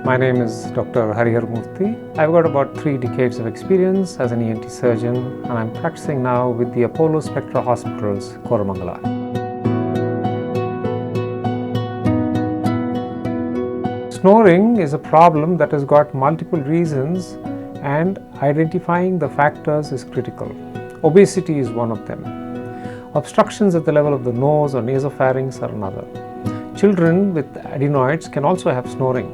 My name is Dr. Harihara Murthy. I've got about 3 decades of experience as an ENT surgeon, and I'm practicing now with the Apollo Spectra hospitals, Koramangala. Snoring is a problem that has got multiple reasons, and identifying the factors is critical. Obesity is one of them. Obstructions at the level of the nose or nasopharynx are another. Children with adenoids can also have snoring.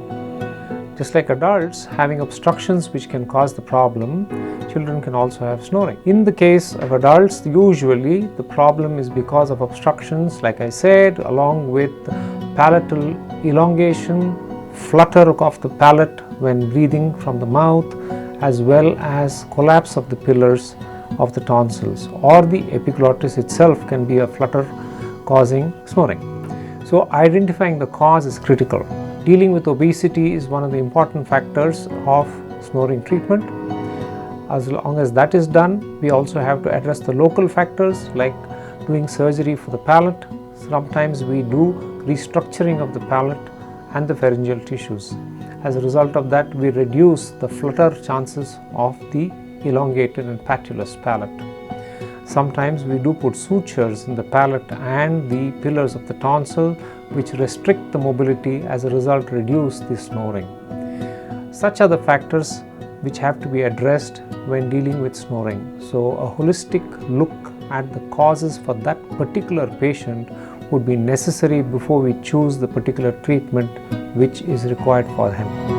Just like adults having obstructions which can cause the problem, children can also have snoring. In the case of adults, usually the problem is because of obstructions, like I said, along with palatal elongation, flutter of the palate when breathing from the mouth, as well as collapse of the pillars of the tonsils, or the epiglottis itself can be a flutter causing snoring. So identifying the cause is critical. Dealing with obesity is one of the important factors of snoring treatment. As long as that is done, we also have to address the local factors like doing surgery for the palate. Sometimes we do restructuring of the palate and the pharyngeal tissues. As a result of that, we reduce the flutter chances of the elongated and patulous palate. Sometimes we do put sutures in the palate and the pillars of the tonsil, which restrict the mobility, as a result reduce the snoring. Such are the factors which have to be addressed when dealing with snoring. So a holistic look at the causes for that particular patient would be necessary before we choose the particular treatment which is required for him.